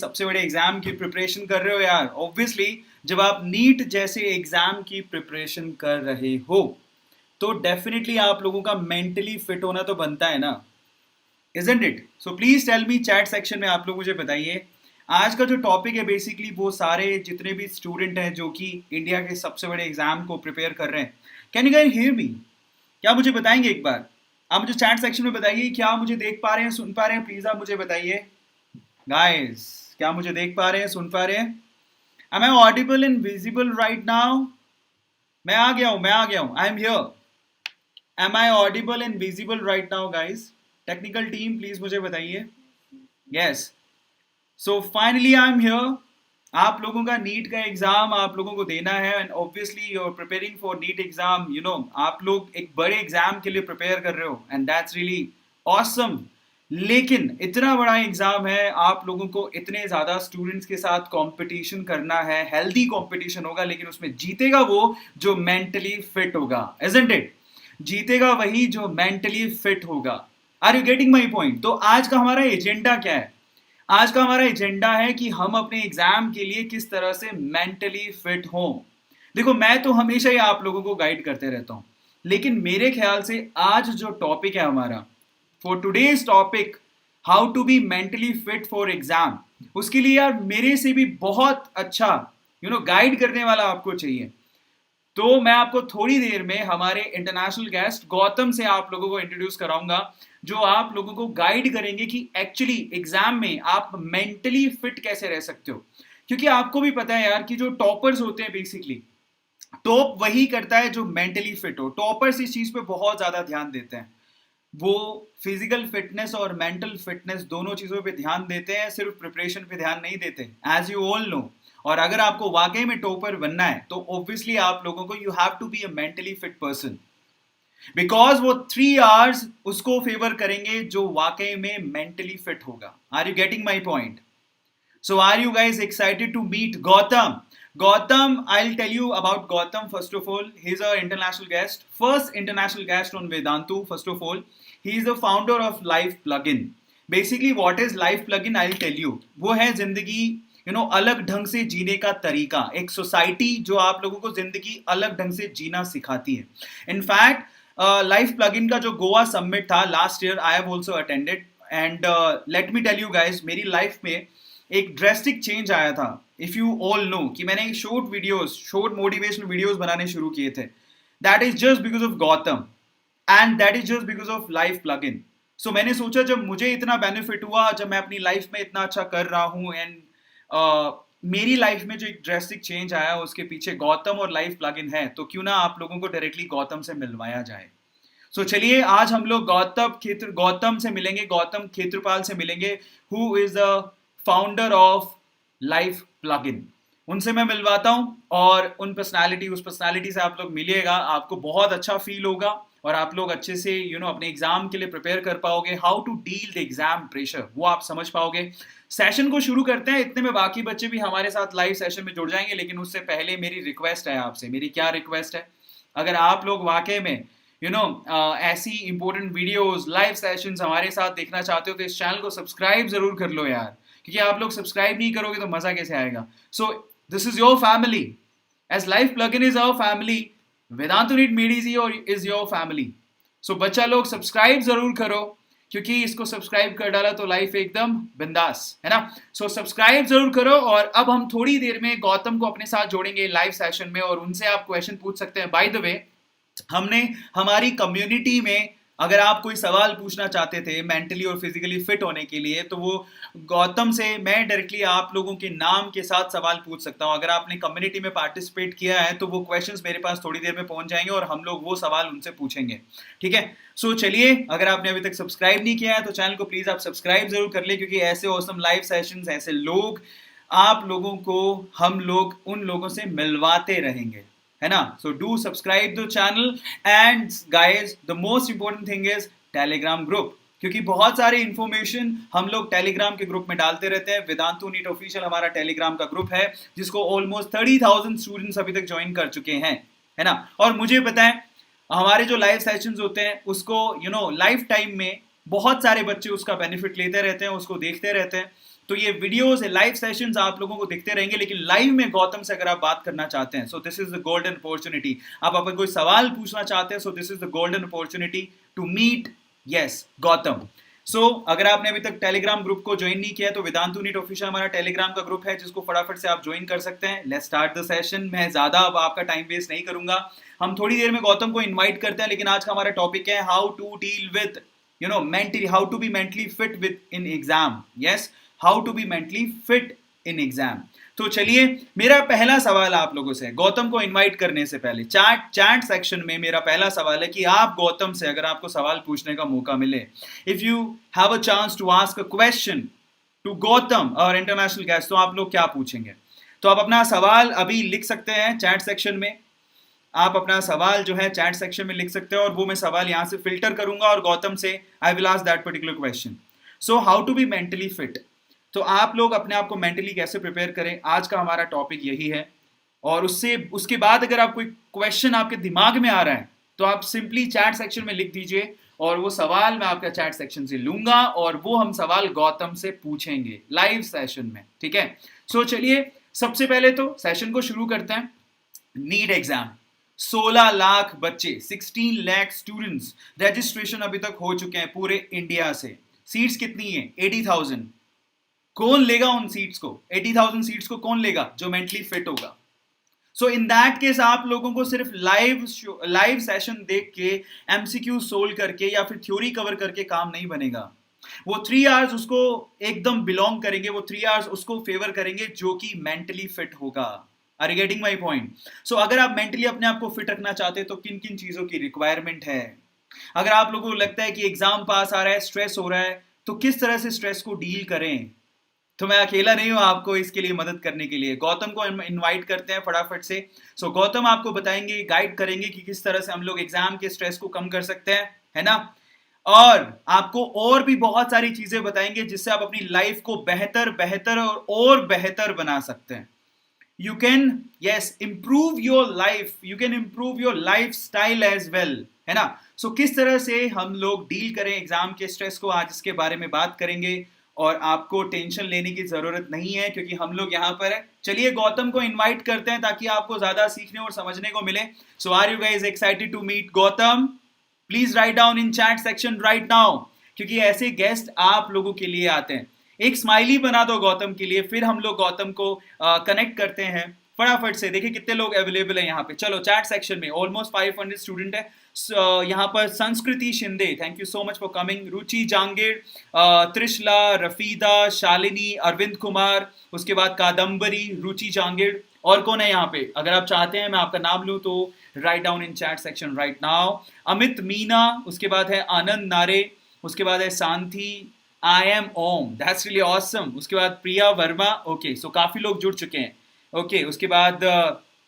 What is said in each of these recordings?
सबसे बड़े एग्जाम की प्रिपरेशन कर रहे हो यार, ऑब्वियसली जब आप नीट जैसे एग्जाम की प्रिपरेशन कर रहे हो तो डेफिनेटली आप लोगों का मेंटली फिट होना तो बनता है ना, isn't it? So please tell me, chat section में आप लोग मुझे बताइए। आज का जो टॉपिक है बेसिकली वो सारे जितने भी स्टूडेंट हैं जो कि इंडिया के सबसे बड़े एग्जाम को प्रिपेयर कर रहे हैं, can you guys hear me? क्या मुझे बताएंगे एक बार? आप मुझे चैट सेक्शन में बताइए, क्या आप मुझे देख पा रहे हैं, सुन पा रहे हैं? प्लीज आप मुझे बताइए गाइस, क्या मुझे देख पा रहे हैं, सुन पा रहे हैं? Am I audible and visible right now? मैं आ गया हूँ, I am here. Am I audible and visible right now guys? Technical team please मुझे बताइए। Yes, so finally I am here. आप लोगों का नीट का एग्जाम आप लोगों को देना है and obviously you are preparing for NEET exam. You know, आप लोग एक बड़े एग्जाम के लिए प्रिपेयर कर रहे हो एंड दैट्स रियली ऑसम। लेकिन इतना बड़ा एग्जाम है, आप लोगों को इतने ज्यादा स्टूडेंट्स के साथ कंपटीशन करना है, हेल्दी कंपटीशन होगा, लेकिन उसमें जीतेगा वो जो मेंटली फिट होगा, इजंट इट? जीतेगा वही जो मेंटली फिट होगा। Are you getting my point? तो आज का हमारा एजेंडा क्या है? आज का हमारा एजेंडा है कि हम अपने एग्जाम के लिए किस तरह से मेंटली फिट हों। देखो, मैं तो हमेशा ही आप लोगों को गाइड करते रहता हूं, लेकिन मेरे ख्याल से आज जो टॉपिक है हमारा, for today's topic, how to be mentally fit for exam, उसके लिए यार मेरे से भी बहुत अच्छा गाइड करने वाला आपको चाहिए। तो मैं आपको थोड़ी देर में हमारे इंटरनेशनल गेस्ट गौतम से आप लोगों को इंट्रोड्यूस कराऊंगा, जो आप लोगों को गाइड करेंगे कि एक्चुअली एग्जाम में आप मेंटली फिट कैसे रह सकते हो। क्योंकि आपको भी पता है यार कि जो टॉपर्स होते हैं बेसिकली, टॉप वही करता है जो मेंटली फिट हो। टॉपर्स इस चीज पे बहुत ज्यादा ध्यान देते हैं, वो फिजिकल फिटनेस और मेंटल फिटनेस दोनों चीजों पे ध्यान देते हैं, सिर्फ प्रिपरेशन पे ध्यान नहीं देते, एज यू ऑल नो। और अगर आपको वाकई में टॉपर बनना है तो ऑब्वियसली आप लोगों को you have to be a mentally fit person, because वो 3 आवर्स उसको फेवर करेंगे जो वाकई में मेंटली फिट होगा। Are you getting my point? So are you guys excited to meet Gautam? Gautam, I'll tell you about Gautam first of all. He's an international guest, first international guest on Vedantu. First of all, he is the founder of Life Plugin. Basically, what is Life Plugin? I'll tell you. वो है जिंदगी अलग ढंग से जीने का तरीका, एक सोसाइटी जो आप लोगों को जिंदगी अलग ढंग से जीना सिखाती है। इनफैक्ट लाइफ प्लगइन का जो गोवा समिट था last year, I have also attended and let me tell you guys, मेरी लाइफ में एक ड्रेस्टिक चेंज आया था। इफ यू ऑल नो कि मैंने शॉर्ट मोटिवेशनल वीडियोस बनाने शुरू किए थे, that is just because of Gautam and that is just because of life plugin. So मैंने सोचा जब मुझे इतना बेनिफिट हुआ, जब मैं अपनी लाइफ में इतना अच्छा कर रहा हूँ एंड मेरी लाइफ में जो एक ड्रेस्टिक चेंज आया उसके पीछे गौतम और लाइफ प्लगइन है, तो क्यों ना आप लोगों को डायरेक्टली गौतम से मिलवाया जाए। सो चलिए आज हम लोग गौतम से मिलेंगे, गौतम खेत्रपाल से मिलेंगे, who is the founder of life plugin. उनसे मैं मिलवाता हूं और उस पर्सनालिटी से आप लोग मिलिएगा, आपको बहुत अच्छा फील होगा और आप लोग अच्छे से अपने एग्जाम के लिए प्रिपेयर कर पाओगे। How to deal the exam pressure वो आप समझ पाओगे। सेशन को शुरू करते हैं, इतने में बाकी बच्चे भी हमारे साथ लाइव सेशन में जुड़ जाएंगे, लेकिन उससे पहले मेरी रिक्वेस्ट है आपसे। मेरी क्या रिक्वेस्ट है? अगर आप लोग वाकई में ऐसी इंपॉर्टेंट वीडियोस, लाइव सेशंस हमारे साथ देखना चाहते हो तो इस चैनल को सब्सक्राइब जरूर कर लो यार, क्योंकि आप लोग सब्सक्राइब नहीं करोगे तो मजा कैसे आएगा। So this is your family, as life plugin is our family, Vedantu NEET मीडीजी और इज योर फैमिली। सो बच्चा लोग सब्सक्राइब जरूर करो, क्योंकि इसको सब्सक्राइब कर डाला तो लाइफ एकदम बिंदास है ना। सो सब्सक्राइब जरूर करो। और अब हम थोड़ी देर में गौतम को अपने साथ जोड़ेंगे लाइव सेशन में और उनसे आप क्वेश्चन पूछ सकते हैं। बाय द वे, हमने हमारी कम्युनिटी में अगर आप कोई सवाल पूछना चाहते थे मेंटली और फिजिकली फिट होने के लिए, तो वो गौतम से मैं डायरेक्टली आप लोगों के नाम के साथ सवाल पूछ सकता हूं। अगर आपने कम्युनिटी में पार्टिसिपेट किया है तो वो क्वेश्चंस मेरे पास थोड़ी देर में पहुंच जाएंगे और हम लोग वो सवाल उनसे पूछेंगे, ठीक है। सो चलिए, अगर आपने अभी तक सब्सक्राइब नहीं किया है तो चैनल को प्लीज आप सब्सक्राइब जरूर कर ले, क्योंकि ऐसे ऑसम लाइव सेशंस, ऐसे लोग, आप लोगों को हम लोग उन लोगों से मिलवाते रहेंगे, है ना। So do subscribe the channel and guys the most important thing is Telegram group, क्योंकि बहुत सारे इंफॉर्मेशन हम लोग टेलीग्राम के ग्रुप में डालते रहते हैं। वेदांतु नीट ऑफिशियल हमारा टेलीग्राम का ग्रुप है, जिसको ऑलमोस्ट 30,000 स्टूडेंट्स अभी तक ज्वाइन कर चुके हैं, है ना। और मुझे पता है हमारे जो लाइव सेशंस होते हैं उसको लाइफ टाइम में बहुत सारे बच्चे उसका बेनिफिट लेते रहते हैं, उसको देखते रहते हैं। तो ये वीडियोस लाइव सेशंस आप लोगों को दिखते रहेंगे, लेकिन लाइव में गौतम से अगर आप बात करना चाहते हैं, so this is the golden opportunity. आप अपन कोई सवाल पूछना चाहते हैं, so this is the golden opportunity to meet yes Gautam. So अगर आपने अभी तक टेलीग्राम ग्रुप को ज्वाइन नहीं किया है तो वेदांतु नीट ऑफिशियल हमारा टेलीग्राम का ग्रुप है, जिसको फटाफट से आप ज्वाइन कर सकते हैं। Let's start the session. मैं ज्यादा अब आपका टाइम वेस्ट नहीं करूंगा, हम थोड़ी देर में गौतम को इनवाइट करते हैं, लेकिन आज का हमारा टॉपिक है how to deal with mentally, how to be mentally fit with in exam. Yes, how to be mentally fit in exam. तो चलिए, मेरा पहला सवाल आप लोगों से, गौतम को इनवाइट करने से पहले चैट सेक्शन में मेरा पहला सवाल है कि आप गौतम से अगर आपको सवाल पूछने का मौका मिले, if you have a chance to ask a question to Gautam और इंटरनेशनल गेस्ट, तो आप लोग क्या पूछेंगे? तो आप अपना सवाल अभी लिख सकते हैं चैट सेक्शन में। आप अपना सवाल जो है चैट सेक्शन में लिख सकते हैं और वो मैं सवाल यहाँ से फिल्टर करूंगा और गौतम से I will ask that particular question. So how to be mentally fit, तो आप लोग अपने आप को मेंटली कैसे प्रिपेयर करें, आज का हमारा टॉपिक यही है। और उसके बाद अगर आप कोई क्वेश्चन आपके दिमाग में आ रहा है तो आप सिंपली चैट सेक्शन में लिख दीजिए और वो सवाल मैं आपका चैट सेक्शन से लूंगा और वो हम सवाल गौतम से पूछेंगे लाइव सेशन में, ठीक है? सो चलिए, सबसे पहले तो सेशन को शुरू करते हैं। नीट एग्जाम, 16 लाख बच्चे, 16 लाख स्टूडेंट्स रजिस्ट्रेशन अभी तक हो चुके हैं पूरे इंडिया से। सीट्स कितनी है? 80,000। कौन लेगा उन सीट्स को? 80,000 सीट्स को कौन लेगा? जो मेंटली फिट होगा। सो इन दैट केस आप लोगों को सिर्फ लाइव सेशन देख के एमसीक्यू सोल्व करके या फिर थ्योरी कवर करके काम नहीं बनेगा। वो 3 आवर्स उसको एकदम बिलोंग करेंगे, वो 3 आवर्स उसको फेवर करेंगे जो कि मेंटली फिट होगा। Are you getting my point? So अगर आप मेंटली अपने आप को फिट रखना चाहते हैं तो किन किन चीजों की रिक्वायरमेंट है? अगर आप लोगों को लगता है कि एग्जाम पास आ रहा है, स्ट्रेस हो रहा है, तो किस तरह से स्ट्रेस को डील करें? तो मैं अकेला नहीं हूं आपको इसके लिए मदद करने के लिए, गौतम को इनवाइट करते हैं फटाफट से। सो गौतम आपको बताएंगे, गाइड करेंगे कि किस तरह से हम लोग एग्जाम के स्ट्रेस को कम कर सकते हैं, है ना? और आपको और भी बहुत सारी चीजें बताएंगे जिससे आप अपनी लाइफ को बेहतर और बेहतर बना सकते हैं। You can improve your life, you can improve your lifestyle as well, है ना? सो किस तरह से हम लोग डील करें एग्जाम के स्ट्रेस को, आज इसके बारे में बात करेंगे। और आपको टेंशन लेने की जरूरत नहीं है क्योंकि हम लोग यहाँ पर है। चलिए गौतम को इनवाइट करते हैं ताकि आपको ज्यादा सीखने और समझने को मिले। So are you guys excited to meet Gautam? Please write down in chat section right now, क्योंकि ऐसे गेस्ट आप लोगों के लिए आते हैं। एक स्माइली बना दो गौतम के लिए, फिर हम लोग गौतम को कनेक्ट करते हैं फटाफट से। देखिए कितने लोग अवेलेबल हैं यहाँ पे। चलो चैट सेक्शन में ऑलमोस्ट 500 स्टूडेंट है। यहाँ पर Sanskriti Shinde, thank you so much for coming. Ruchi Jangir, Trishala, Rafida, Shalini, Arvind Kumar, उसके बाद कादम्बरी, रुचि जांगीर। और कौन है यहाँ पे? अगर आप चाहते हैं मैं आपका नाम लूँ तो write down in chat section right now. Amit Meena, उसके बाद है आनंद नारे, उसके बाद है Shanti, I am Om, that's really awesome. उसके बाद प्रिया वर्मा, ओके सो काफी लोग जुड़ चुके हैं। ओके उसके बाद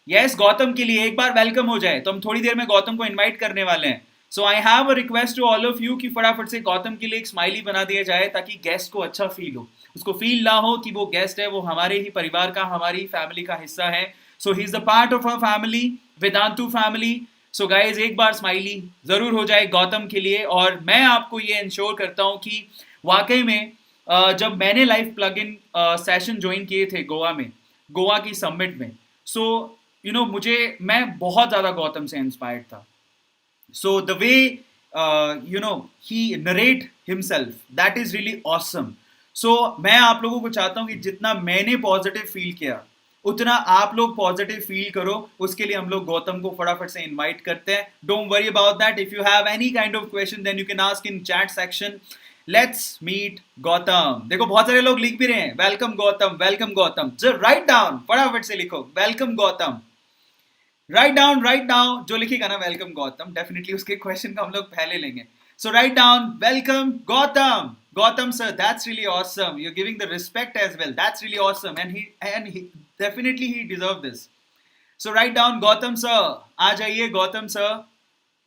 यस गौतम के लिए एक बार वेलकम हो जाए, तो हम थोड़ी देर में गौतम को इनवाइट करने वाले हैं। So I have a request to all of you कि फटाफट से गौतम के लिए एक स्माइली बना दिया जाए ताकि गेस्ट को अच्छा फील हो, उसको फील ना हो कि वो गेस्ट है, वो हमारे ही परिवार का, हमारी फैमिली का हिस्सा है। So he is the part of our family, Vedantu family. So guys एक बार स्माइली जरूर हो जाए गौतम के लिए। और मैं आपको ये इंश्योर करता हूँ कि वाकई में जब मैंने live plug in session join किए थे गोवा की समिट में, सो मैं बहुत ज़्यादा गौतम से इंस्पायर्ड था। So the way he narrate himself, that is really awesome. So मैं आप लोगों को चाहता हूँ कि जितना मैंने पॉजिटिव फील किया उतना आप लोग पॉजिटिव फील करो। उसके लिए हम लोग गौतम को फटाफट से इनवाइट करते हैं। Don't worry about that, if you have any kind of question then you can ask in chat section. Let's meet Gautam. देखो बहुत सारे लोग लिख भी रहे हैं welcome Gautam, welcome Gautam. Just right down, फटाफट से लिखो वेलकम गौतम। राइट डाउन जो लिखेगा ना वेलकम गौतम, डेफिनेटली उसके क्वेश्चन का हम लोग पहले लेंगे। So write down welcome Gautam sir, that's really awesome, you're giving the respect as well, that's really awesome, and he definitely he deserve this. So write down Gautam sir, आ जाइए गौतम sir,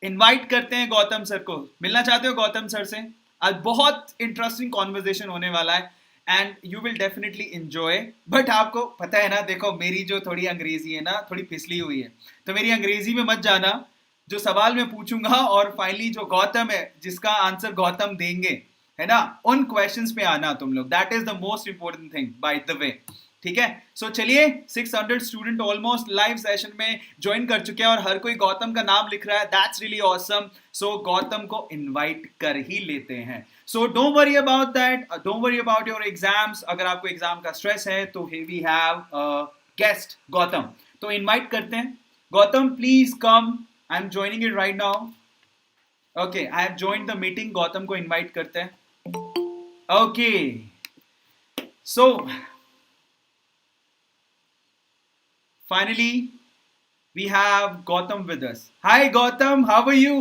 इनवाइट करते हैं Gautam sir को। मिलना चाहते हो गौतम सर से? आज बहुत इंटरेस्टिंग कॉन्वर्सेशन होने वाला है and you will definitely enjoy. But आपको पता है ना, देखो मेरी जो थोड़ी अंग्रेजी है ना, थोड़ी फिसली हुई है, तो मेरी अंग्रेजी में मत जाना। जो सवाल मैं पूछूंगा और फाइनली जो गौतम है जिसका आंसर गौतम देंगे, है ना, उन क्वेश्चंस पे आना तुम लोग, that is the most important thing by the way, ठीक है। सो चलिए 600 स्टूडेंट ऑलमोस्ट लाइव सेशन में ज्वाइन कर चुके हैं और हर कोई गौतम का नाम लिख रहा है, that's really awesome. So Gautam को इनवाइट कर ही लेते हैं। So don't worry about that, don't worry about your exams. अगर आपको एग्जाम का स्ट्रेस है तो वी हैव गेस्ट गौतम, तो इनवाइट करते हैं। Gautam please come, I am joining it right now. Okay, I have joined the meeting, Gautam को इनवाइट करते हैं। Okay, so finally we have Gautam with us. Hi Gautam, how are you?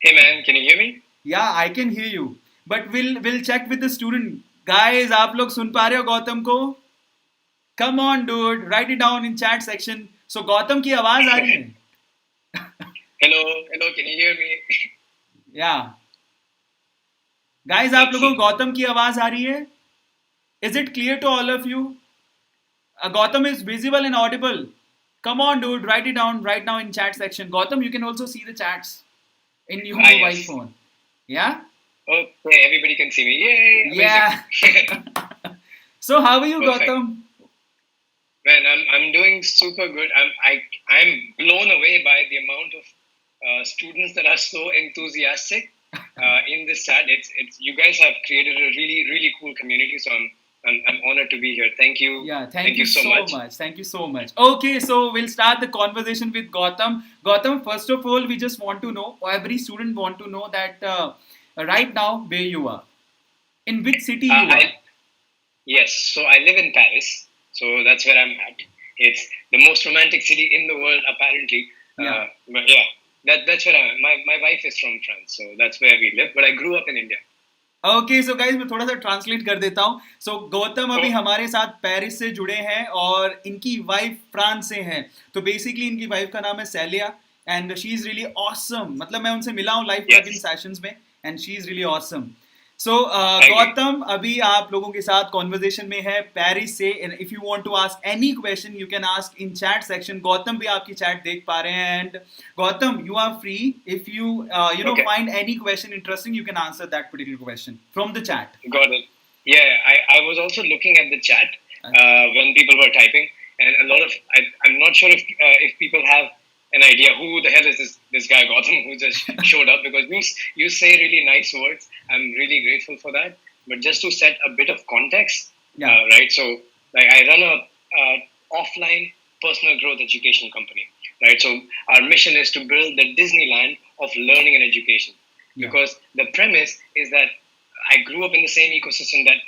Hey man, can you hear me? Yeah, I can hear you, but we'll check with the student. Guys, आप लोग सुन पा रहे हो गौतम को? Come on dude, write it down in chat section. So Gautam की आवाज आ रही है? Hello, can you hear me? Yeah. Guys, आप लोगों को गौतम की आवाज आ रही है? Is it clear to all of you? Gautam is visible and audible. Come on, dude, write it down right now in chat section. Gautam, you can also see the chats in your mobile phone. Yeah? Okay, everybody can see me. Yay! Yeah. So how are you, perfect. Gautam? Man, I'm doing super good. I'm blown away by the amount of students that are so enthusiastic in this chat. It's you guys have created a really cool community. So I'm honored to be here. Thank you. Yeah, thank you so much. Thank you so much. Okay, so we'll start the conversation with Gautam. Gautam, first of all, we just want to know, every student want to know that right now where you are, in which city you are. Yes, so I live in Paris. So that's where I'm at. It's the most romantic city in the world, apparently. Yeah. But yeah, that's where I'm at. My wife is from France, so that's where we live. But I grew up in India. Okay so guys मैं थोड़ा सा translate कर देता हूँ। सो गौतम अभी हमारे साथ Paris से जुड़े हैं और इनकी वाइफ फ्रांस से हैं। तो बेसिकली इनकी वाइफ का नाम है Celia and she is really awesome. मतलब मैं उनसे मिला हूँ लाइव प्लगइन सेशंस में and she is really awesome. So Gautam अभी आप लोगों के साथ कॉन्वर्जेशन में है पेरिस से। If you want to ask any question you can ask in chat section. Gautam भी आपकी चैट देख पा रहे हैं and Gautam you are free if you no find any question interesting you can answer that particular question from the chat. Got it. Yeah, I was also looking at the chat when people were typing, and a lot of I'm not sure if people have an idea who the hell is this guy Gautam who just showed up, because you say really nice words. I'm really grateful for that. But just to set a bit of context, right? So like I run a offline personal growth education company, right? So our mission is to build the Disneyland of learning and education, because the premise is that I grew up in the same ecosystem that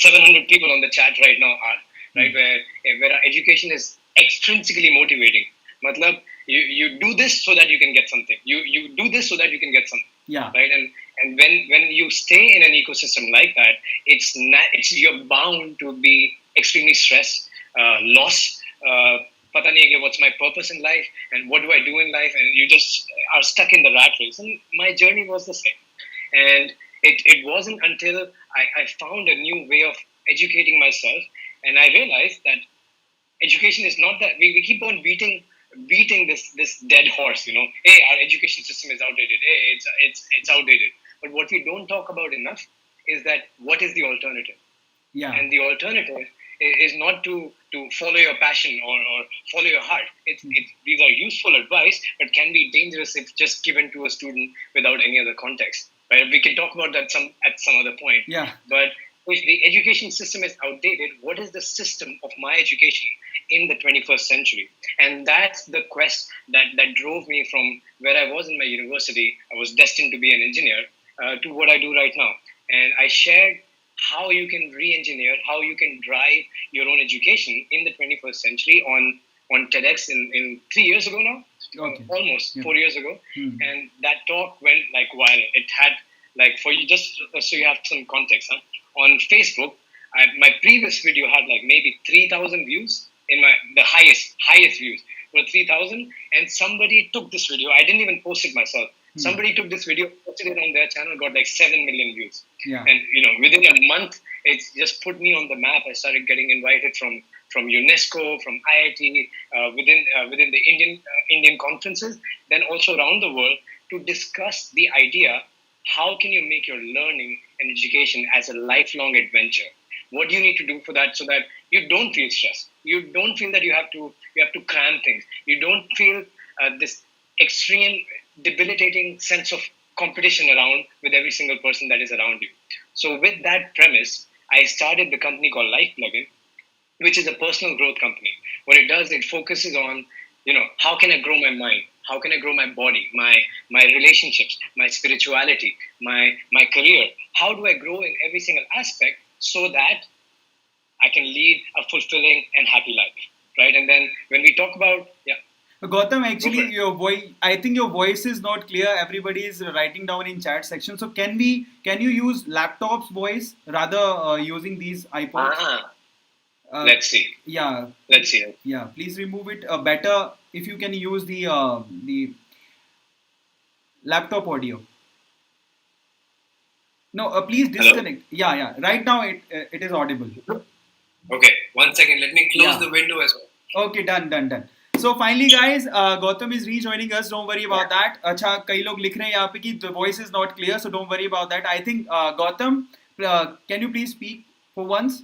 700 people on the chat right now are, right? Where our education is extrinsically motivating. Matlab, you do this so that you can get something. You do this so that you can get something. Yeah. Right. And when you stay in an ecosystem like that, it's you're bound to be extremely stressed, lost. Pata nahi hai what's my purpose in life and what do I do in life, and you just are stuck in the rat race. And my journey was the same. And it wasn't until I found a new way of educating myself, and I realized that education is not that we keep on beating this dead horse, you know. Hey, our education system is outdated. Hey, it's outdated. But what we don't talk about enough is that what is the alternative? Yeah. And the alternative is not to follow your passion or follow your heart. These are useful advice, but can be dangerous if just given to a student without any other context. Right? We can talk about that at some other point. Yeah. But if the education system is outdated, what is the system of my education in the 21st century? And that's the quest that drove me from where I was in my university. I was destined to be an engineer, to what I do right now. And I shared how you can re-engineer, how you can drive your own education in the 21st century on TEDx in 3 years ago now, almost 4 years ago. And that talk went like viral. It had, like, for you, just so you have some context, on Facebook, my previous video had like maybe 3,000 views. The highest views were 3,000, and somebody took this video. I didn't even post it myself. Somebody took this video, posted it on their channel, got like 7 million views. Yeah. And within a month, it's just put me on the map. I started getting invited from UNESCO, from IIT, within the Indian conferences, then also around the world, to discuss the idea how can you make your learning and education as a lifelong adventure? What do you need to do for that so that you don't feel stressed? You don't feel that you have to cram things. You don't feel this extreme debilitating sense of competition around with every single person that is around you. So with that premise, I started the company called Life Plugin, which is a personal growth company. What it does, it focuses on, how can I grow my mind? How can I grow my body, my relationships, my spirituality, my career? How do I grow in every single aspect so that I can lead a fulfilling and happy life, right? And then when we talk about, yeah, Gautam, go for actually, it. your voice, I think your voice is not clear. Everybody is writing down in chat section. So can you use laptop's voice rather using these iPods? Ah, Uh, let's see. yeah, Let's see. yeah. Please remove it. Better if you can use the laptop audio. No, please Hello. disconnect. Yeah, yeah. Right now it is audible. Okay, 1 second. Let me close Yeah. the window as well. Okay, done, done, done. So finally, guys, Gautam is rejoining us. Don't worry about that. अच्छा, कई लोग लिख रहे हैं यहाँ पे कि the voice is not clear, so don't worry about that. I think Gautam, can you please speak for once?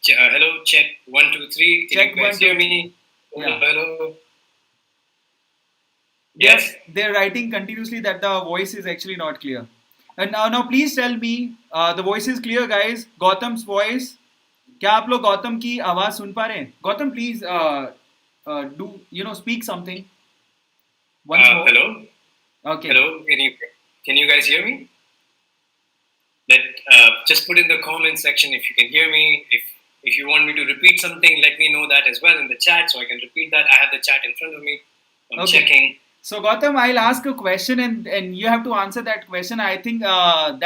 Hello, check 1 2 3. Can you Check guys one, two, hear three. me? Hello, Yeah, hello. they're Yes. they're writing continuously that the voice is actually not clear. And now please tell me, the voice is clear, guys. Gautam's voice. क्या आप लोग गौतम की आवाज सुन पा रहे हैं? Gautam, please do speak something once more. Hello, Okay. hello. Can you guys hear me? Let Just put in the comment section if you can hear me. If you want me to repeat something, let me know that as well in the chat so I can repeat that. I have the chat in front of me. I'm Okay. checking. So Gautam, I'll ask a question and you have to answer that question. I think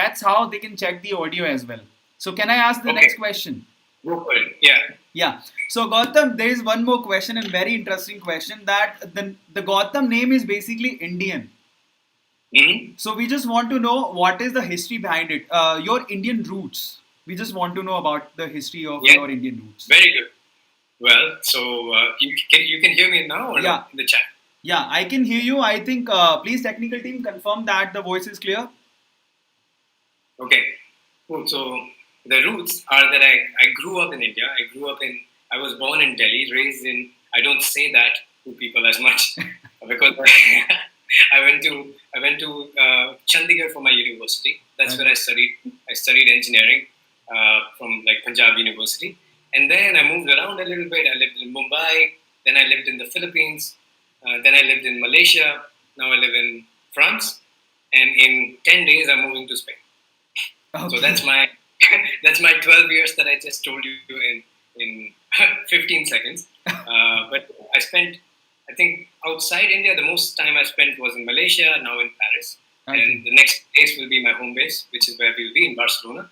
that's how they can check the audio as well. So can I ask the Okay, next question? go for it. Yeah. Yeah. So Gautam, there is one more question and very interesting question that the Gautam name is basically Indian. Hmm. So we just want to know what is the history behind it. Your Indian roots. We just want to know about the history of Yeah. your Indian roots. Very good. Well, so you can hear me now or Yeah. not in the chat? Yeah, I can hear you. I think please technical team confirm that the voice is clear. Okay, cool. So the roots are that I grew up in India. I was born in Delhi, raised in, I don't say that to people as much because I went to Chandigarh for my university. That's where I studied. I studied engineering from like Punjab University. And then I moved around a little bit. I lived in Mumbai. Then I lived in the Philippines. Then I lived in Malaysia. Now I live in France. And in 10 days, I'm moving to Spain. Okay. So that's my that's my 12 years that I just told you in 15 seconds. But I think outside India, the most time I spent was in Malaysia, now in Paris. Okay. And the next place will be my home base, which is where we'll be in Barcelona.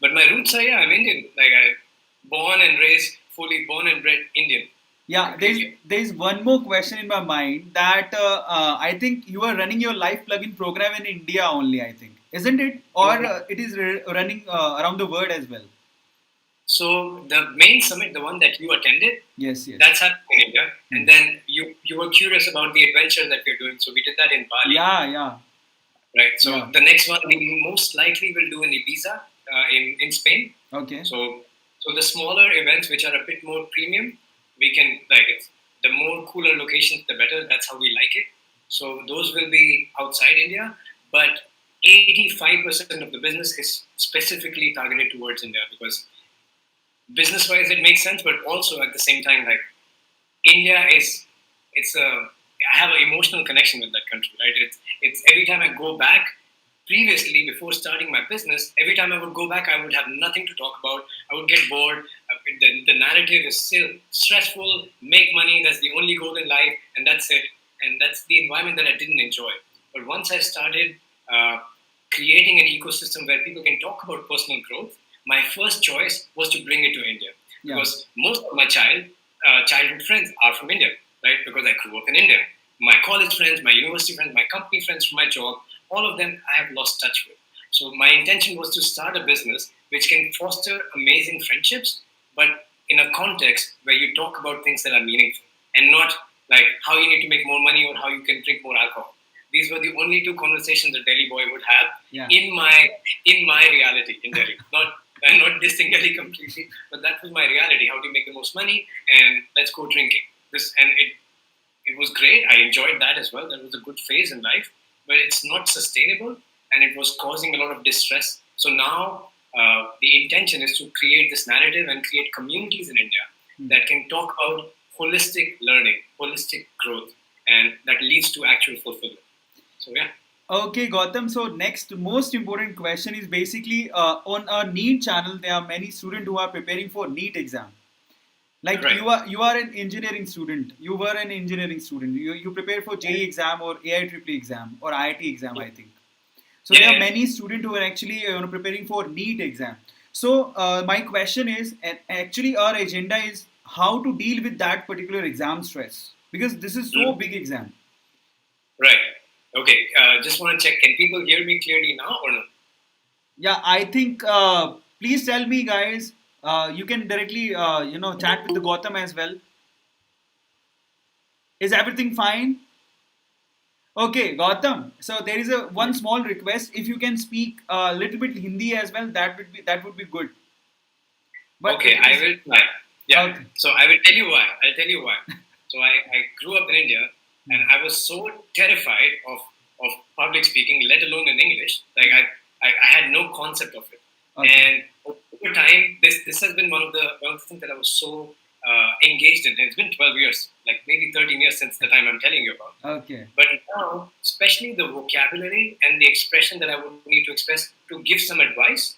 But my roots are, yeah, I'm Indian. Like fully born and bred Indian. Yeah, there's one more question in my mind that I think you are running your life plugin program in India only. I think, isn't it, or it is running around the world as well? So the main summit, the one that you attended, Yes, yes. that's happening in India. And then you were curious about the adventure that we're doing, so we did that in Bali. Yeah, yeah. Right. So Yeah. the next one we most likely will do in Ibiza, in Spain. Okay. So the smaller events which are a bit more premium, we can like it. The more cooler locations, the better. That's how we like it. So those will be outside India, but 85% of the business is specifically targeted towards India because business-wise it makes sense, but also at the same time, like India is, I have an emotional connection with that country, right? It's every time I go back, previously before starting my business, every time I would go back, I would have nothing to talk about. I would get bored. The narrative is still stressful. Make money. That's the only goal in life, and that's it. And that's the environment that I didn't enjoy. But once I started creating an ecosystem where people can talk about personal growth, my first choice was to bring it to India because most of my childhood friends are from India, right? Because I grew up in India. My college friends, my university friends, my company friends from my job, all of them I have lost touch with. So my intention was to start a business which can foster amazing friendships, but in a context where you talk about things that are meaningful and not like how you need to make more money or how you can drink more alcohol. these were the only two conversations a Delhi boy would have Yeah. in my reality in Delhi. Not dissing Delhi completely, but that was my reality. How do you make the most money? And let's go drinking. It was great. I enjoyed that as well. That was a good phase in life, but it's not sustainable, and it was causing a lot of distress. So now the intention is to create this narrative and create communities in India that can talk about holistic learning, holistic growth, and that leads to actual fulfillment. So yeah. Okay, Gautam. So next most important question is basically on a NEET channel, there are many students who are preparing for NEET exam. Like Right. you are an engineering student. You were an engineering student. You prepare for JEE exam or AIEEE exam or IIT exam, I think. So there are many students who are actually preparing for NEET exam. So my question is, and actually our agenda is how to deal with that particular exam stress, because this is so big exam. Right. Okay. Just want to check. Can people hear me clearly now or no? Yeah, I think. Please tell me, guys. You can directly chat with the Gautam as well. Is everything fine? Okay, Gautam. So there is a one small request. If you can speak a little bit Hindi as well, that would be good. But Okay, I will try. Yeah. Okay. So I will tell you why. I'll tell you why. So I grew up in India, and I was so terrified of public speaking, let alone in English. Like I had no concept of it. Okay. And over time, this has been one of the things that I was so engaged in. It's been 12 years, like maybe 13 years since the time I'm telling you about. Okay. But now, especially the vocabulary and the expression that I would need to express to give some advice,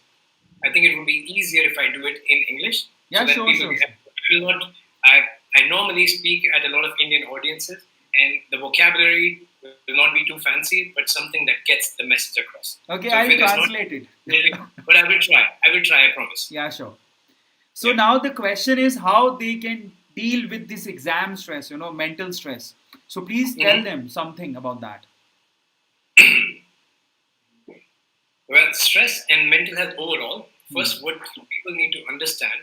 I think it would be easier if I do it in English. Yeah, so that sure, people sure. will not. I normally speak at a lot of Indian audiences, and the vocabulary will not be too fancy, but something that gets the message across. Okay, So if I'll it is not- translate it. but I will try. I promise. Yeah, sure. So now the question is how they can deal with this exam stress, mental stress. So please tell them something about that. Well, stress and mental health overall, first, what people need to understand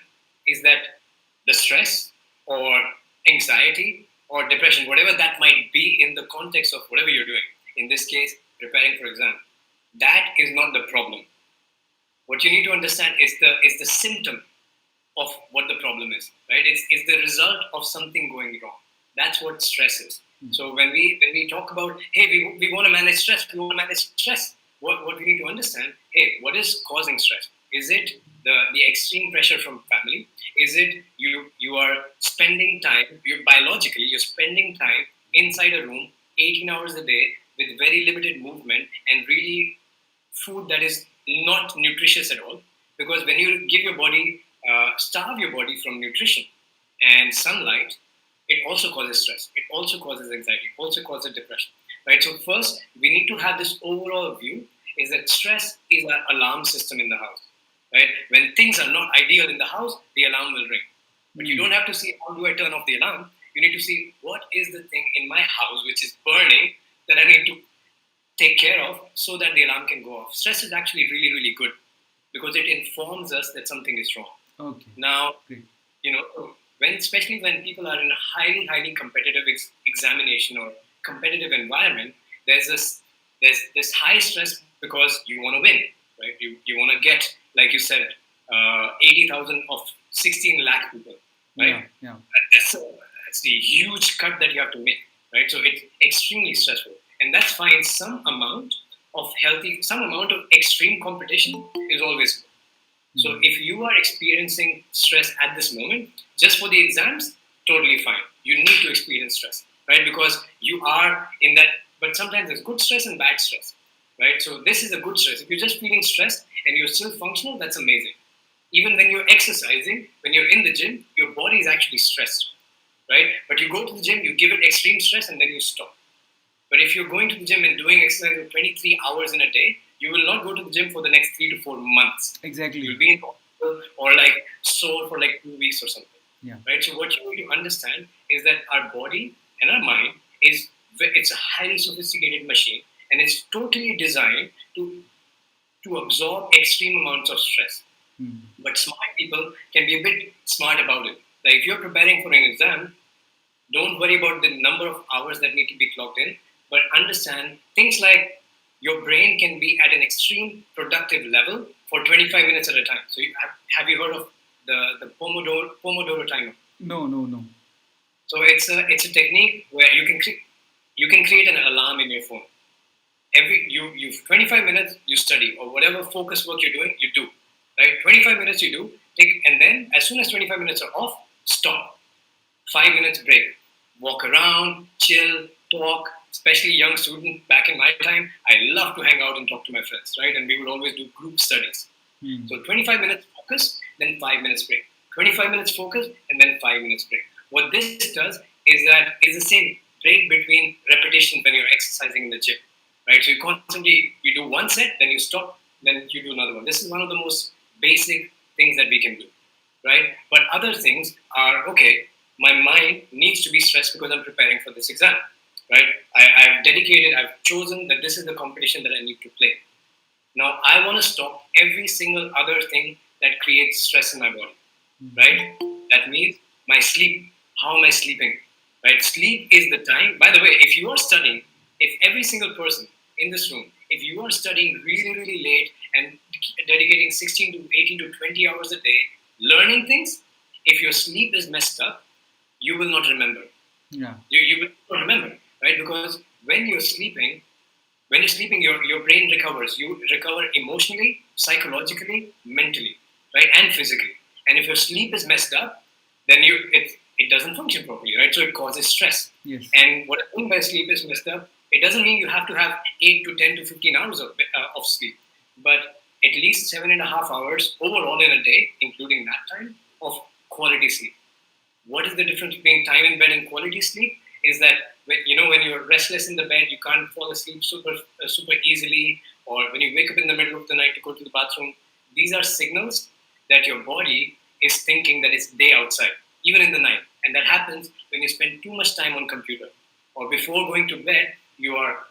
is that the stress or anxiety or depression, whatever that might be in the context of whatever you're doing, in this case, preparing for exam, that is not the problem. What you need to understand is the symptom of what the problem is, right? It's the result of something going wrong. That's what stress is. So when we talk about, hey, we want to manage stress, what we need to understand, hey, what is causing stress? Is it the extreme pressure from family? Is it you are spending time, you're spending time inside a room 18 hours a day with very limited movement and really food that is not nutritious at all? Because when you give your body, starve your body from nutrition and sunlight, it also causes stress. It also causes anxiety. It also causes depression. Right. So first, we need to have this overall view: is that stress is our alarm system in the house. Right. When things are not ideal in the house, the alarm will ring. But you don't have to see how do I turn off the alarm. You need to see what is the thing in my house which is burning that I need to take care of so that the alarm can go off. Stress is actually really, really good because it informs us that something is wrong. Okay. Now, Great. especially when people are in a highly, highly competitive examination or competitive environment, there's this high stress because you want to win, right? You want to get, like you said, 80,000 of 16 lakh people, right? Yeah. That's the huge cut that you have to make, right? So it's extremely stressful, and that's fine. Some amount of extreme competition is always good. So if you are experiencing stress at this moment, just for the exams, totally fine. You need to experience stress, right? Because you are in that, but sometimes there's good stress and bad stress, right? So this is a good stress. If you're just feeling stressed and you're still functional, that's amazing. Even when you're exercising, when you're in the gym, your body is actually stressed, right? But you go to the gym, you give it extreme stress and then you stop. But if you're going to the gym and doing exercise for 23 hours in a day, you will not go to the gym for the next 3 to 4 months. Exactly. You'll be in hospital or like sore for like 2 weeks or something. Yeah. Right. So what you need to understand is that our body and our mind it's a highly sophisticated machine, and it's totally designed to absorb extreme amounts of stress. But smart people can be a bit smart about it. Like if you're preparing for an exam, don't worry about the number of hours that need to be clocked in. but understand things like your brain can be at an extreme productive level for 25 minutes at a time. So have you heard of the Pomodoro timer? No, no, no. So it's a technique where you can create an alarm in your phone. You 25 minutes you study, or whatever focus work you're doing, you do. Right? 25 minutes you do, and then as soon as 25 minutes are off, stop. 5 minutes break. Walk around, chill, talk. Especially young students back in my time, I love to hang out and talk to my friends, right? And we would always do group studies. So 25 minutes focus, then 5 minutes break. 25 minutes focus, and then 5 minutes break. What this does is the same break between repetition when you're exercising in the gym, right? So you do one set, then you stop, then you do another one. This is one of the most basic things that we can do, right? But other things are, okay, my mind needs to be stressed because I'm preparing for this exam, right? I've chosen that this is the competition that I need to play. Now, I want to stop every single other thing that creates stress in my body, right? That means my sleep. How am I sleeping? Right? Sleep is the time. By the way, if you are studying, if every single person in this room, if you are studying really, really late and dedicating 16 to 18 to 20 hours a day, learning things, if your sleep is messed up, you will not remember. Yeah. You will not remember, right? Because when you're sleeping, your brain recovers. You recover emotionally, psychologically, mentally, right? And physically. And if your sleep is messed up, then it doesn't function properly, right? So it causes stress. Yes. And what I mean by sleep is messed up, it doesn't mean you have to have 8 to 10 to 15 hours of sleep, but at least 7.5 hours overall in a day, including nap time, of quality sleep. What is the difference between time in bed and quality sleep? Is that when you're restless in the bed, you can't fall asleep super easily, or when you wake up in the middle of the night to go to the bathroom, these are signals that your body is thinking that it's day outside, even in the night. And that happens when you spend too much time on computer, or before going to bed.